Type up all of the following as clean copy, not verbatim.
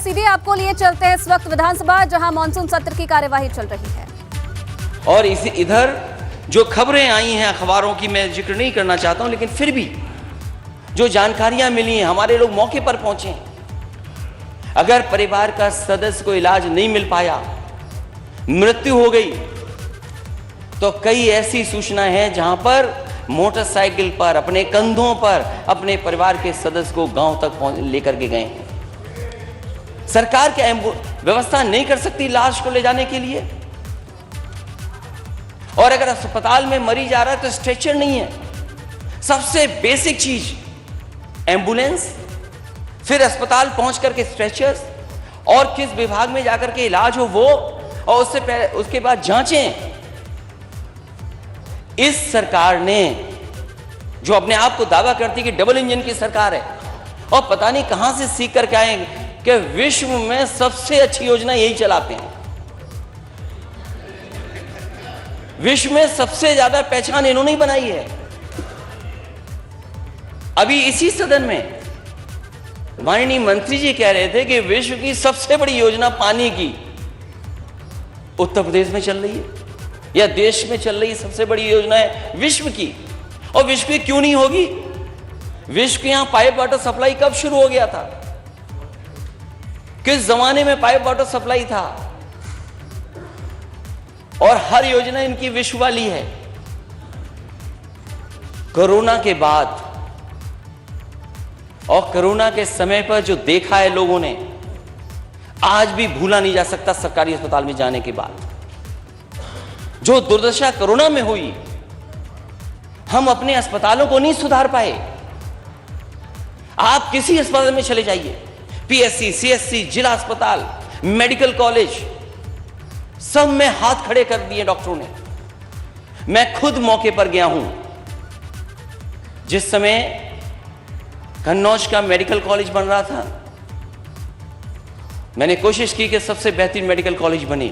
सीधे आपको लिए चलते हैं इस वक्त विधानसभा, जहां मानसून सत्र की कार्यवाही चल रही है। और इधर जो खबरें आई हैं अखबारों की, मैं जिक्र नहीं करना चाहता हूं, लेकिन फिर भी जो जानकारियां मिली हैं, हमारे लोग मौके पर पहुंचे हैं। अगर परिवार का सदस्य को इलाज नहीं मिल पाया, मृत्यु हो गई, तो कई ऐसी सूचनाएं हैं जहां पर मोटरसाइकिल पर, अपने कंधों पर अपने परिवार के सदस्य को गांव तक लेकर के गए हैं। सरकार क्या व्यवस्था नहीं कर सकती लाश को ले जाने के लिए? और अगर अस्पताल में मरीज आ रहा है तो स्ट्रेचर नहीं है। सबसे बेसिक चीज एम्बुलेंस, फिर अस्पताल पहुंच करके स्ट्रेचर्स, और किस विभाग में जाकर के इलाज हो वो, और उसके बाद जांचें। इस सरकार ने, जो अपने आप को दावा करती कि डबल इंजन की सरकार है, और पता नहीं कहां से सीख करके आए कि विश्व में सबसे अच्छी योजना यही चलाते हैं। विश्व में सबसे ज्यादा पहचान इन्होंने ही बनाई है। अभी इसी सदन में माननीय मंत्री जी कह रहे थे कि विश्व की सबसे बड़ी योजना पानी की उत्तर प्रदेश में चल रही है, या देश में चल रही सबसे बड़ी योजना है विश्व की। और विश्व की क्यों नहीं होगी? विश्व के यहां पाइप वाटर सप्लाई कब शुरू हो गया था? किस जमाने में पाइप वाटर सप्लाई था? और हर योजना इनकी विश्व वाली है। कोरोना के बाद और कोरोना के समय पर जो देखा है लोगों ने, आज भी भूला नहीं जा सकता। सरकारी अस्पताल में जाने के बाद जो दुर्दशा कोरोना में हुई, हम अपने अस्पतालों को नहीं सुधार पाए। आप किसी अस्पताल में चले जाइए, पीएससी, सीएससी, जिला अस्पताल, मेडिकल कॉलेज, सब में हाथ खड़े कर दिए डॉक्टरों ने। मैं खुद मौके पर गया हूं जिस समय कन्नौज का मेडिकल कॉलेज बन रहा था। मैंने कोशिश की कि सबसे बेहतरीन मेडिकल कॉलेज बने।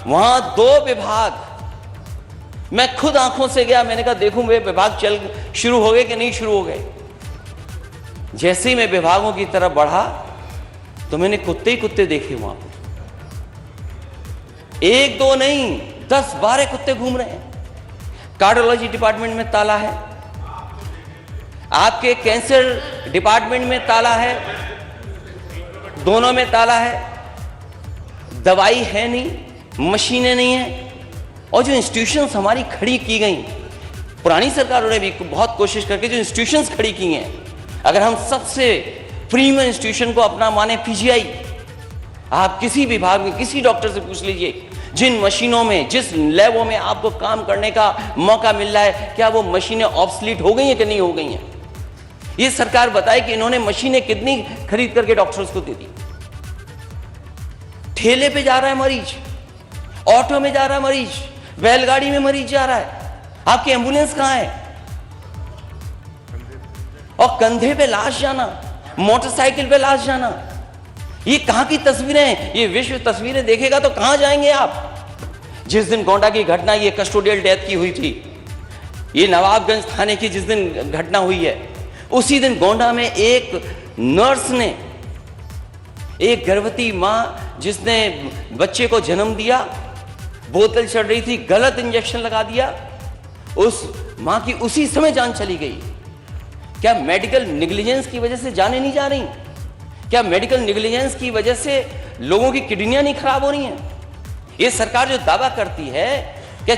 वहां 2 विभाग, मैं खुद आंखों से गया, मैंने कहा देखूं वे विभाग शुरू हो गए कि नहीं शुरू हो गए। जैसे ही मैं विभागों की तरफ बढ़ा तो मैंने कुत्ते ही कुत्ते देखे वहां पर। 1-2 नहीं, 10-12 कुत्ते घूम रहे हैं। कार्डियोलॉजी डिपार्टमेंट में ताला है, आपके कैंसर डिपार्टमेंट में ताला है, दोनों में ताला है। दवाई है नहीं, मशीनें नहीं है। और जो इंस्टीट्यूशंस हमारी खड़ी की गई, पुरानी सरकारों ने भी बहुत कोशिश करके जो इंस्टीट्यूशंस खड़ी की हैं, अगर हम सबसे प्रीमियम इंस्टीट्यूशन को अपना माने पीजीआई, आप किसी विभाग में किसी डॉक्टर से पूछ लीजिए, जिन मशीनों में, जिस लैबों में आपको काम करने का मौका मिल रहा है, क्या वो मशीनें ऑब्सलीट हो गई हैं कि नहीं हो गई हैं? ये सरकार बताए कि इन्होंने मशीनें कितनी खरीद करके डॉक्टर्स को दे दी। ठेले पे जा रहा है मरीज, ऑटो में जा रहा है मरीज, बैलगाड़ी में मरीज जा रहा है, आपकी एम्बुलेंस कहां है? और कंधे पे लाश जाना, मोटरसाइकिल पे लाश जाना, ये कहां की तस्वीरें हैं? ये विश्व तस्वीरें देखेगा तो कहां जाएंगे आप? जिस दिन गोंडा की घटना, ये कस्टोडियल डेथ की हुई थी, ये नवाबगंज थाने की जिस दिन घटना हुई है, उसी दिन गोंडा में एक नर्स ने, एक गर्भवती मां जिसने बच्चे को जन्म दिया, बोतल चढ़ रही थी, गलत इंजेक्शन लगा दिया, उस मां की उसी समय जान चली गई। क्या मेडिकल नेग्लिजेंस की वजह से जानें नहीं जा रही? क्या मेडिकल नेग्लिजेंस की वजह से लोगों की किडनियां नहीं खराब हो रही हैं? ये सरकार जो दावा करती है कि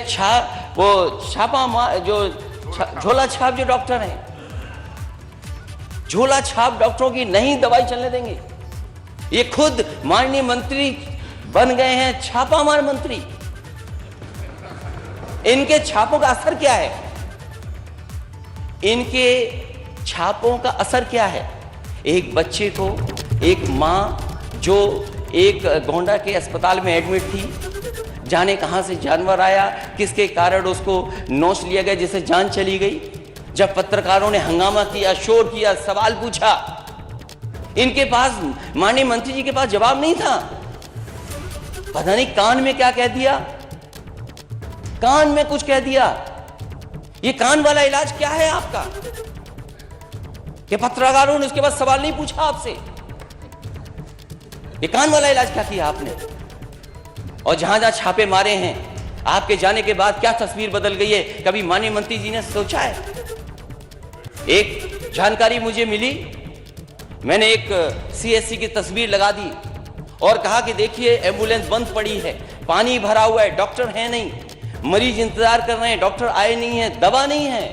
झोला छाप जो डॉक्टर हैं, झोला छाप डॉक्टरों की नहीं दवाई चलने देंगे। ये खुद माननीय मंत्री बन गए हैं छापामार मंत्री। इनके छापों का असर क्या है? इनके छापों का असर क्या है? एक बच्चे को, एक मां जो एक गोंडा के अस्पताल में एडमिट थी, जाने कहां से जानवर आया, किसके कारण उसको नोच लिया गया, जिससे जान चली गई। जब पत्रकारों ने हंगामा किया, शोर किया, सवाल पूछा, इनके पास, माननीय मंत्री जी के पास जवाब नहीं था। पता नहीं कान में क्या कह दिया, कान में कुछ कह दिया। ये कान वाला इलाज क्या है आपका? कि पत्रकारों ने उसके बाद सवाल नहीं पूछा आपसे। ये कान वाला इलाज क्या किया आपने? और जहां जहां छापे मारे हैं, आपके जाने के बाद क्या तस्वीर बदल गई है, कभी माननीय मंत्री जी ने सोचा है? एक जानकारी मुझे मिली, मैंने एक सीएससी की तस्वीर लगा दी और कहा कि देखिए एम्बुलेंस बंद पड़ी है, पानी भरा हुआ है, डॉक्टर है नहीं, मरीज इंतजार कर रहे हैं, डॉक्टर आए नहीं है, दवा नहीं है।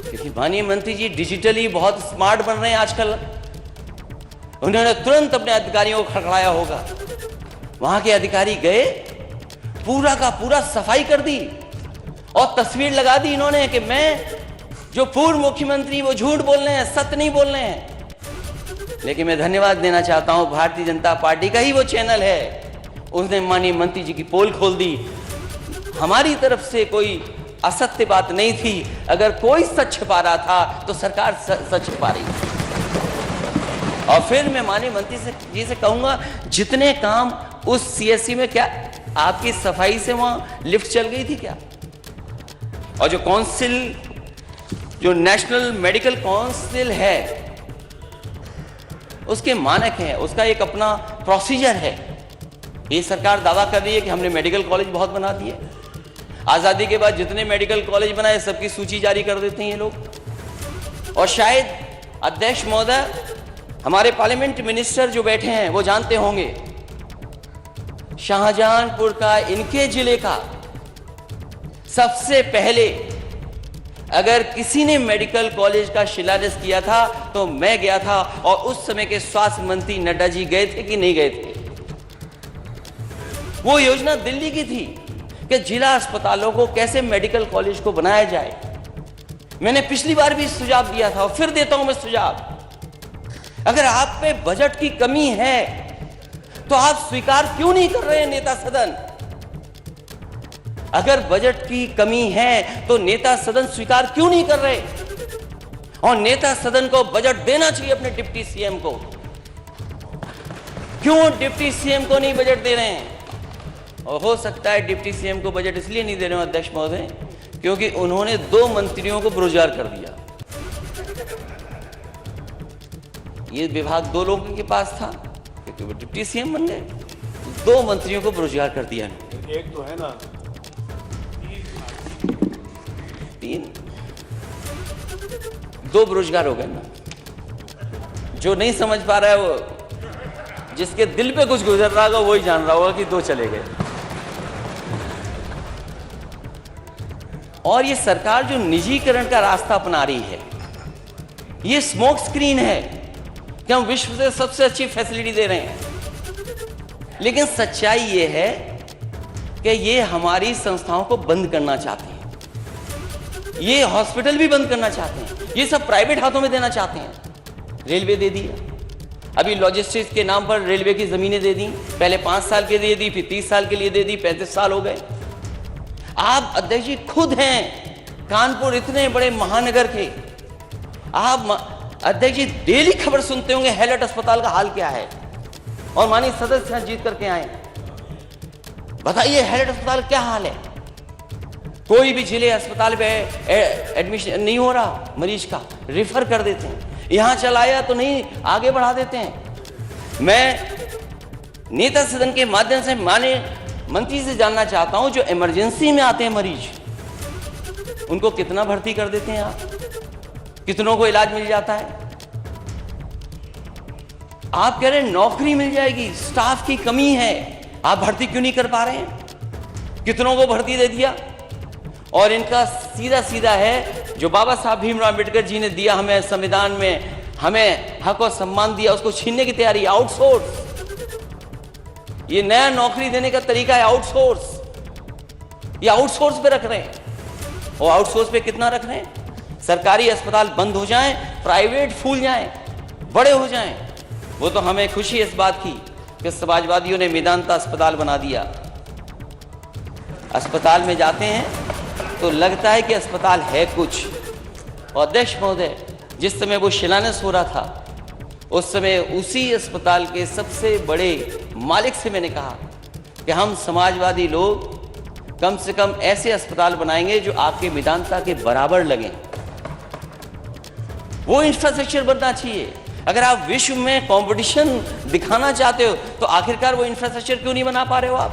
क्योंकि माननीय मंत्री जी डिजिटली बहुत स्मार्ट बन रहे हैं आजकल। उन्होंने तुरंत अपने अधिकारियों को खड़खड़ाया होगा, वहां के अधिकारी गए, पूरा का पूरा सफाई कर दी और तस्वीर लगा दी इन्होंने कि मैं जो पूर्व मुख्यमंत्री वो झूठ बोल रहे हैं, सत्य नहीं बोल रहे हैं। लेकिन मैं धन्यवाद देना चाहता हूं, भारतीय जनता पार्टी का ही वो चैनल है, उसने माननीय मंत्री जी की पोल खोल दी। हमारी तरफ से कोई असत्य बात नहीं थी, अगर कोई सच छिपा रहा था तो सरकार सच छिपा रही थी। और फिर मैं माननीय मंत्री जी से कहूंगा, जितने काम उस सीएससी में, क्या आपकी सफाई से वहां लिफ्ट चल गई थी क्या? और जो काउंसिल, जो नेशनल मेडिकल काउंसिल है, उसके मानक हैं, उसका एक अपना प्रोसीजर है। ये सरकार दावा कर रही है कि हमने मेडिकल कॉलेज बहुत बना दिए। आजादी के बाद जितने मेडिकल कॉलेज बनाए सबकी सूची जारी कर देते हैं ये लोग। और शायद अध्यक्ष महोदय, हमारे पार्लियामेंट मिनिस्टर जो बैठे हैं वो जानते होंगे, शाहजहांपुर का, इनके जिले का सबसे पहले अगर किसी ने मेडिकल कॉलेज का शिलान्यास किया था तो मैं गया था। और उस समय के स्वास्थ्य मंत्री नड्डा जी गए थे कि नहीं गए थे? वो योजना दिल्ली की थी कि जिला अस्पतालों को कैसे मेडिकल कॉलेज को बनाया जाए। मैंने पिछली बार भी सुझाव दिया था और फिर देता हूं मैं सुझाव। अगर आप पे बजट की कमी है तो आप स्वीकार क्यों नहीं कर रहे हैं नेता सदन? अगर बजट की कमी है तो नेता सदन स्वीकार क्यों नहीं कर रहे? और नेता सदन को बजट देना चाहिए अपने डिप्टी सीएम को। क्यों डिप्टी सीएम को नहीं बजट दे रहे हैं? और हो सकता है डिप्टी सीएम को बजट इसलिए नहीं दे रहे हो अध्यक्ष महोदय, क्योंकि उन्होंने 2 मंत्रियों को बेरोजगार कर दिया। ये विभाग 2 लोगों के पास था, क्योंकि वो डिप्टी सीएम बन गए। 2 मंत्रियों को बेरोजगार कर दिया। एक तो है ना, 3, 2 बेरोजगार हो गए ना। जो नहीं समझ पा रहा है, वो जिसके दिल पे कुछ गुजर रहा होगा वही जान रहा होगा कि 2 चले गए। और ये सरकार जो निजीकरण का रास्ता अपना रही है, ये स्मोक स्क्रीन है कि हम विश्व से सबसे अच्छी फैसिलिटी दे रहे हैं। लेकिन सच्चाई ये है कि ये हमारी संस्थाओं को बंद करना चाहते हैं। ये हॉस्पिटल भी बंद करना चाहते हैं। ये सब प्राइवेट हाथों में देना चाहते हैं। रेलवे दे दी, अभी लॉजिस्टिक्स के नाम पर रेलवे की जमीनें दे दी। पहले 5 साल के लिए दी, फिर 30 साल के लिए दे दी, 35 साल हो गए। आप अध्यक्ष जी खुद हैं कानपुर, इतने बड़े महानगर के आप अध्यक्ष जी डेली खबर सुनते होंगे हैलट अस्पताल का हाल क्या है। और माननीय सदस्य यहां जीत करके आए, बताइए हैलट अस्पताल क्या हाल है? कोई भी जिले अस्पताल में एडमिशन नहीं हो रहा, मरीज का रेफर कर देते हैं। यहां चलाया तो नहीं, आगे बढ़ा देते हैं। मैं नेता सदन के माध्यम से माननीय मंत्री से जानना चाहता हूं, जो इमरजेंसी में आते हैं मरीज, उनको कितना भर्ती कर देते हैं आप? कितनों को इलाज मिल जाता है? आप कह रहे हैं नौकरी मिल जाएगी, स्टाफ की कमी है, आप भर्ती क्यों नहीं कर पा रहे हैं? कितनों को भर्ती दे दिया। और इनका सीधा सीधा है, जो बाबा साहब भीमराव अम्बेडकर जी ने दिया हमें संविधान में, हमें हक और सम्मान दिया, उसको छीनने की तैयारी। आउटसोर्स, ये नया नौकरी देने का तरीका है आउटसोर्स। ये आउटसोर्स पे रख रहे हैं। और आउटसोर्स पे कितना रख रहे हैं? सरकारी अस्पताल बंद हो जाएं, प्राइवेट फूल जाएं, बड़े हो जाएं। वो तो हमें खुशी इस बात की कि समाजवादियों ने मेदांता अस्पताल बना दिया। अस्पताल में जाते हैं तो लगता है कि अस्पताल है कुछ। और अध्यक्ष महोदय, जिस समय वो शिलान्यास हो रहा था, उस समय उसी अस्पताल के सबसे बड़े मालिक से मैंने कहा कि हम समाजवादी लोग कम से कम ऐसे अस्पताल बनाएंगे जो आपके मेदांता के बराबर लगें। वो इंफ्रास्ट्रक्चर बनना चाहिए। अगर आप विश्व में कंपटीशन दिखाना चाहते हो तो आखिरकार वो इंफ्रास्ट्रक्चर क्यों नहीं बना पा रहे हो आप?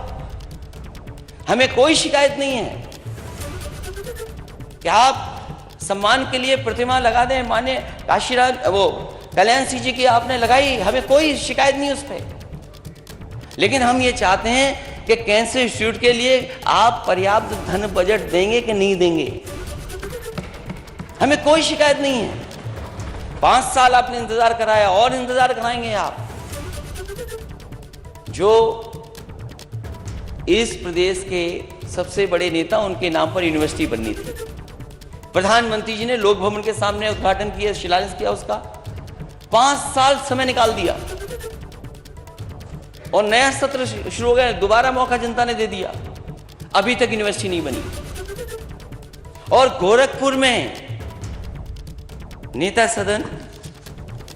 हमें कोई शिकायत नहीं है कि आप सम्मान के लिए प्रतिमा लगा दें, माने काशीराज वो कल्याण सिंह जी की आपने लगाई, हमें कोई शिकायत नहीं उस पर। लेकिन हम ये चाहते हैं कि कैंसर इंस्टीट्यूट के लिए आप पर्याप्त धन बजट देंगे कि नहीं देंगे, हमें कोई शिकायत नहीं है। 5 साल आपने इंतजार कराया और इंतजार कराएंगे आप। जो इस प्रदेश के सबसे बड़े नेता, उनके नाम पर यूनिवर्सिटी बननी थी। प्रधानमंत्री जी ने लोक भवन के सामने उद्घाटन किया, शिलान्यास किया उसका, 5 साल समय निकाल दिया और नया सत्र शुरू हो गया, दोबारा मौका जनता ने दे दिया, अभी तक यूनिवर्सिटी नहीं बनी। और गोरखपुर में नेता सदन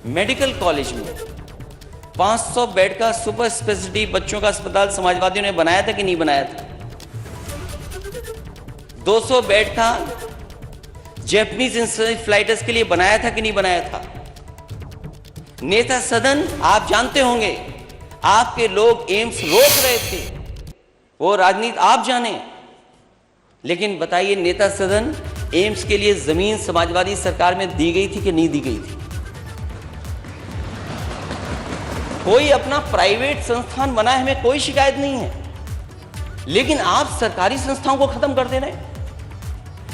मेडिकल कॉलेज में 500 बेड का सुपर स्पेशलिटी बच्चों का अस्पताल समाजवादियों ने बनाया था कि नहीं बनाया था? 200 बेड का जैपनीज इंसेफेलाइटिस के लिए बनाया था कि नहीं बनाया था? नेता सदन, आप जानते होंगे, आपके लोग एम्स रोक रहे थे, वो राजनीति आप जाने, लेकिन बताइए नेता सदन एम्स के लिए जमीन समाजवादी सरकार में दी गई थी कि नहीं दी गई थी? कोई अपना प्राइवेट संस्थान बना है, हमें कोई शिकायत नहीं है, लेकिन आप सरकारी संस्थाओं को खत्म कर दे रहे हैं।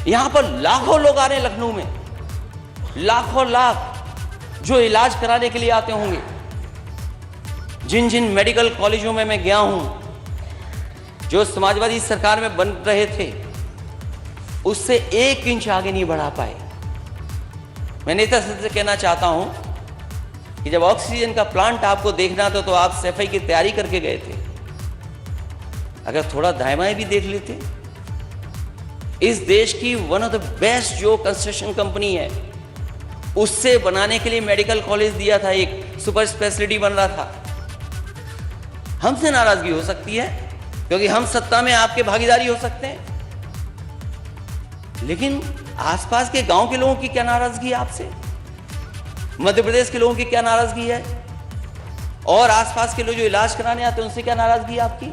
यहां पर लाखों लोग आ रहे हैं, लखनऊ में लाखों लाख जो इलाज कराने के लिए आते होंगे। जिन जिन मेडिकल कॉलेजों में मैं गया हूं, जो समाजवादी सरकार में बन रहे थे, उससे 1 इंच आगे नहीं बढ़ा पाए। मैं नेता से कहना चाहता हूं कि जब ऑक्सीजन का प्लांट आपको देखना था तो आप सफाई की तैयारी करके गए थे, अगर थोड़ा दाएं बाएं भी देख लेते। इस देश की वन ऑफ द बेस्ट जो कंस्ट्रक्शन कंपनी है, उससे बनाने के लिए मेडिकल कॉलेज दिया था, एक सुपर स्पेशलिटी बन रहा था। हमसे नाराजगी हो सकती है क्योंकि हम सत्ता में आपके भागीदारी हो सकते हैं, लेकिन आसपास के गांव के लोगों की क्या नाराजगी है आपसे? मध्य प्रदेश के लोगों की क्या नाराजगी है? और आसपास के लोग जो इलाज कराने आते हैं उनसे क्या नाराजगी है आपकी?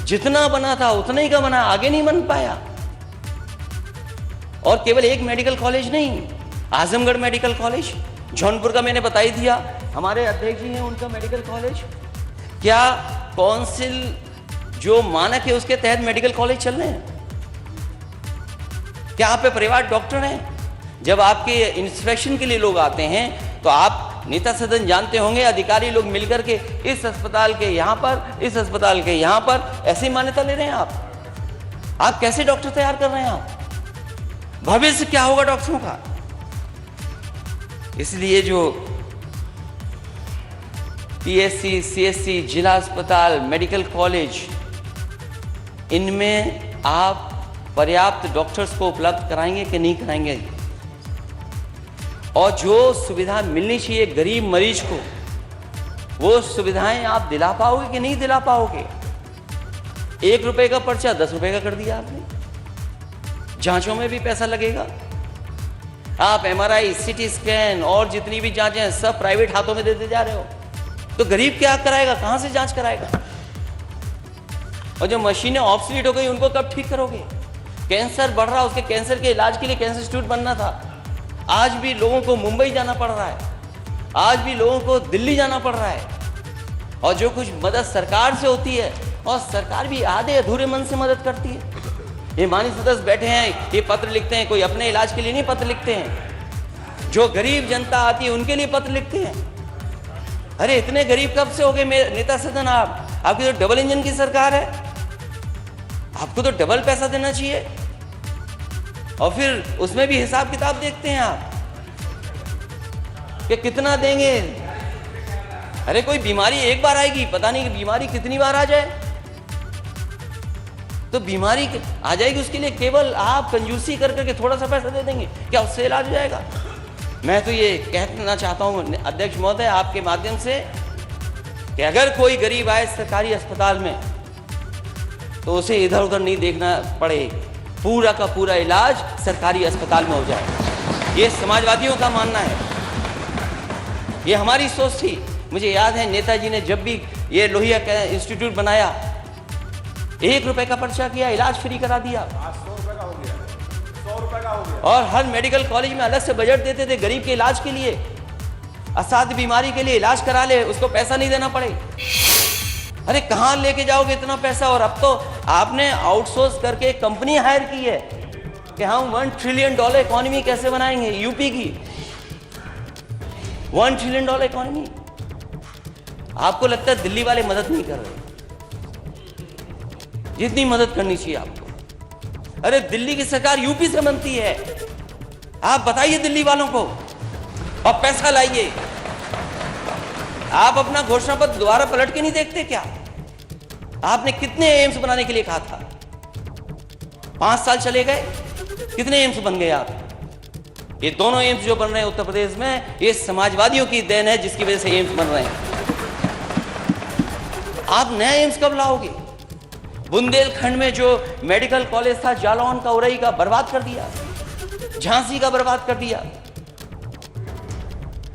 जितना बना था उतना ही का बना, आगे नहीं बन पाया। और केवल एक मेडिकल कॉलेज नहीं, आजमगढ़ मेडिकल कॉलेज, जौनपुर का मैंने बता ही दिया, हमारे अध्यक्ष जी हैं, उनका मेडिकल कॉलेज। क्या काउंसिल जो मानक है उसके तहत मेडिकल कॉलेज चल रहे हैं? क्या आप पे परिवार डॉक्टर हैं? जब आपके इंस्पेक्शन के लिए लोग आते हैं तो आप नेता सदन जानते होंगे, अधिकारी लोग मिलकर के इस अस्पताल के यहां पर, इस अस्पताल के यहां पर ऐसी मान्यता ले रहे हैं। आप कैसे डॉक्टर तैयार कर रहे हैं? आप भविष्य क्या होगा डॉक्टरों का? इसलिए जो पीएससी, सीएससी, जिला अस्पताल, मेडिकल कॉलेज, इनमें आप पर्याप्त डॉक्टर्स को उपलब्ध कराएंगे कि नहीं कराएंगे? और जो सुविधा मिलनी चाहिए गरीब मरीज को, वो सुविधाएं आप दिला पाओगे कि नहीं दिला पाओगे? 1 रुपए का पर्चा 10 रुपए का कर दिया आपने। जांचों में भी पैसा लगेगा। आप एमआरआई, सीटी स्कैन और जितनी भी जांचें हैं सब प्राइवेट हाथों में देते जा रहे हो, तो गरीब क्या कराएगा? कहां से जांच कराएगा? और जो मशीनें ऑब्सोलीट हो गई उनको कब ठीक करोगे? कैंसर बढ़ रहा, उसके कैंसर के इलाज के लिए कैंसर इंस्टीट्यूट बनना था, आज भी लोगों को मुंबई जाना पड़ रहा है, आज भी लोगों को दिल्ली जाना पड़ रहा है। और जो कुछ मदद सरकार से होती है, और सरकार भी आधे अधूरे मन से मदद करती है। ये माननीय सदस्य बैठे हैं, ये पत्र लिखते हैं, कोई अपने इलाज के लिए नहीं पत्र लिखते हैं, जो गरीब जनता आती है उनके लिए पत्र लिखते हैं। अरे इतने गरीब कब से हो गए नेता सदन? आपकी तो डबल इंजन की सरकार है, आपको तो डबल पैसा देना चाहिए, और फिर उसमें भी हिसाब किताब देखते हैं आप कि कितना देंगे। अरे कोई बीमारी एक बार आएगी, पता नहीं कि बीमारी कितनी बार आ जाए। तो बीमारी आ जाएगी, उसके लिए केवल आप कंजूसी कर करके थोड़ा सा पैसा दे देंगे, क्या उससे इलाज हो जाएगा? मैं तो ये कहना चाहता हूं अध्यक्ष महोदय आपके माध्यम से कि अगर कोई गरीब आए सरकारी अस्पताल में तो उसे इधर उधर नहीं देखना पड़े, पूरा का पूरा इलाज सरकारी अस्पताल में हो जाए। ये समाजवादियों का मानना है। ये हमारी सोच थी। मुझे याद है नेताजी ने जब भी ये लोहिया का इंस्टीट्यूट बनाया, 1 रुपए का पर्चा किया, इलाज फ्री करा दिया। आज 100 रुपए का हो गया, 100 रुपए का हो गया। और हर मेडिकल कॉलेज में अलग से बजट देते थे गरीब के इलाज के लिए, असाध्य बीमारी के लिए इलाज करा ले, उसको पैसा नहीं देना पड़े। अरे कहाँ लेके जाओगे इतना पैसा? और अब तो आपने आउटसोर्स करके कंपनी हायर की है कि हम $1 ट्रिलियन इकोनॉमी कैसे बनाएंगे। यूपी की $1 ट्रिलियन इकोनॉमी। आपको लगता है दिल्ली वाले मदद नहीं कर रहे जितनी मदद करनी चाहिए आपको। अरे दिल्ली की सरकार यूपी से बनती है। आप बताइए दिल्ली वालों को और पैसा लाइए। आप अपना घोषणा पत्र दोबारा पलट के नहीं देखते क्या? आपने कितने एम्स बनाने के लिए कहा था? 5 साल चले गए, कितने एम्स बन गए आप? ये दोनों एम्स जो बन रहे हैं उत्तर प्रदेश में, ये समाजवादियों की देन है जिसकी वजह से एम्स बन रहे हैं। आप नया एम्स कब लाओगे? बुंदेलखंड में जो मेडिकल कॉलेज था जालौन का, उरई का, बर्बाद कर दिया। झांसी का बर्बाद कर दिया।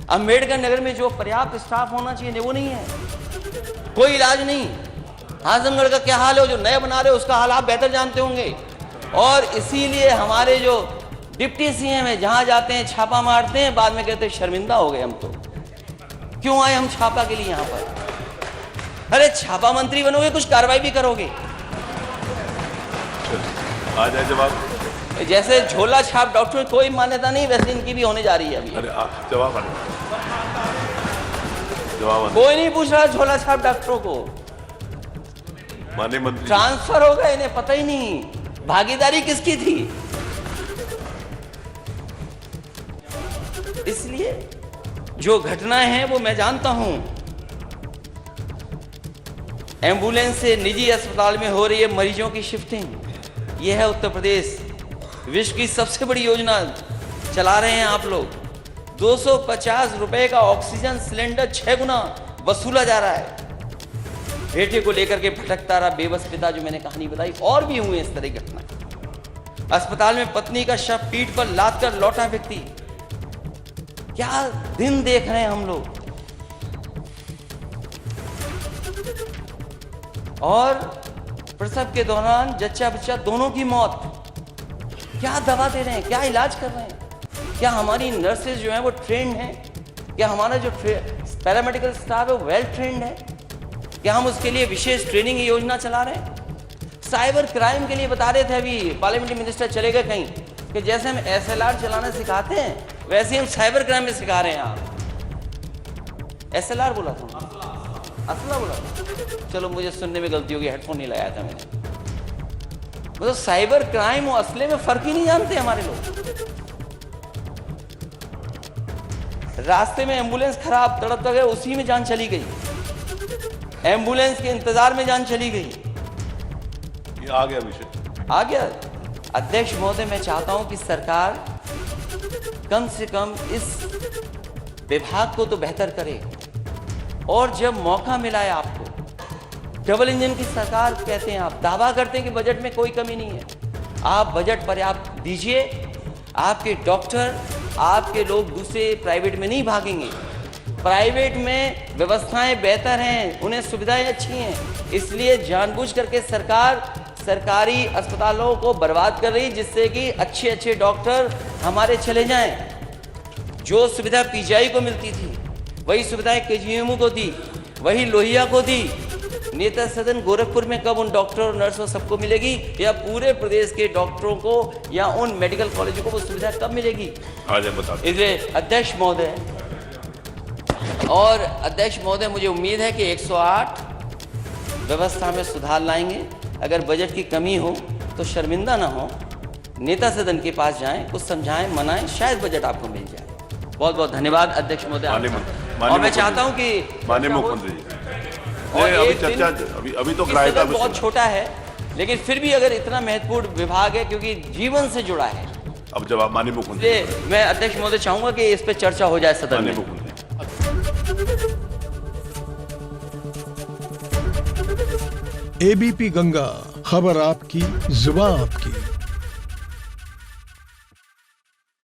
अम्बेडकर नगर में जो पर्याप्त स्टाफ होना चाहिए वो नहीं है। कोई इलाज नहीं। आजमगढ़ का क्या हाल है? जो नए बना रहे हो उसका हाल आप बेहतर जानते होंगे। और इसीलिए हमारे जो डिप्टी सीएम है जहां जाते हैं छापा मारते हैं, बाद में कहते हैं शर्मिंदा हो गए हम तो, क्यों आए हम छापा के लिए यहां पर? अरे छापा मंत्री बनोगे, कुछ कार्रवाई भी करोगे। आ जाए जवाब। जैसे झोला छाप डॉक्टर की कोई मान्यता नहीं, वैसे इनकी भी होने जा रही है अभी। अरे जवाब आ जवाब। कोई नहीं पूछ रहा झोला छाप डॉक्टरों को। माननीय मंत्री ट्रांसफर हो गए, इन्हें पता ही नहीं भागीदारी किसकी थी। इसलिए जो घटनाएं हैं वो मैं जानता हूं। एम्बुलेंस से निजी अस्पताल में हो रही है मरीजों की शिफ्टिंग। यह है उत्तर प्रदेश। विश्व की सबसे बड़ी योजना चला रहे हैं आप लोग। 250 रुपए का ऑक्सीजन सिलेंडर 6 गुना वसूला जा रहा है। बेटे को लेकर के भटकता रहा बेबस पिता, जो मैंने कहानी बताई, और भी हुए इस तरह की घटना। अस्पताल में पत्नी का शव पीठ पर लाद कर लौटा व्यक्ति। क्या दिन देख रहे हैं हम लोग। और प्रसव के दौरान जच्चा बच्चा दोनों की मौत। क्या दवा दे रहे हैं, क्या इलाज कर रहे हैं? क्या हमारी नर्सेज जो हैं वो ट्रेंड हैं? क्या हमारा जो पैरामेडिकल स्टाफ है वो वेल ट्रेंड है? क्या हम उसके लिए विशेष ट्रेनिंग योजना चला रहे हैं? साइबर क्राइम के लिए बता रहे थे अभी पार्लियामेंट्री मिनिस्टर चले गए कहीं, कि जैसे हम SLR चलाना सिखाते हैं वैसे हम साइबर क्राइम में सिखा रहे हैं। आप SLR बोला था, असला बोला था। चलो मुझे सुनने में गलती होगी, हेडफोन नहीं लगाया था मैंने। मतलब साइबर क्राइम और असले में फर्क ही नहीं जानते हमारे लोग। रास्ते में एम्बुलेंस खराब, तड़प गए, उसी में जान चली गई। एम्बुलेंस के इंतजार में जान चली गई। ये आ गया विषय, आ गया। अध्यक्ष महोदय, मैं चाहता हूं कि सरकार कम से कम इस विभाग को तो बेहतर करे। और जब मौका मिला है आपको, डबल इंजन की सरकार कहते हैं आप, दावा करते हैं कि बजट में कोई कमी नहीं है। आप बजट पर्याप्त दीजिए। आपके डॉक्टर, आपके लोग दूसरे प्राइवेट में नहीं भागेंगे। प्राइवेट में व्यवस्थाएं बेहतर हैं, उन्हें सुविधाएं अच्छी हैं। इसलिए जानबूझ करके सरकार सरकारी अस्पतालों को बर्बाद कर रही, जिससे कि अच्छे अच्छे डॉक्टर हमारे चले जाएं। जो सुविधा PGI को मिलती थी वही सुविधाएं KGMU को दी, वही लोहिया को दी। नेता सदन गोरखपुर में कब उन डॉक्टर और नर्सों सबको मिलेगी, या पूरे प्रदेश के डॉक्टरों को या उन मेडिकल कॉलेजों को वो सुविधा कब मिलेगी? आ जाए बता। इसलिए अध्यक्ष महोदय और अध्यक्ष महोदय, मुझे उम्मीद है कि 108 व्यवस्था में सुधार लाएंगे। अगर बजट की कमी हो तो शर्मिंदा ना हो, नेता सदन के पास जाएं, कुछ समझाएं, मनाएं, शायद बजट आपको मिल जाए। बहुत बहुत धन्यवाद अध्यक्ष महोदय। और मैं चाहता हूं कि माननीय मुख्यमंत्री जी, और अभी एक चर्चा दिन अभी तो कि कराया था सदन बहुत छोटा है, लेकिन फिर भी अगर इतना महत्वपूर्ण विभाग है क्योंकि जीवन से जुड़ा है। अब जवाब माननीय मुख्यमंत्री। इसलिए मैं अध्यक्ष महोदय चाहूंगा कि इस पे चर्चा हो जाए सदन माननीय में। मुख्यमंत्री। ABP गंगा, खबर आपकी, जुबान आपकी।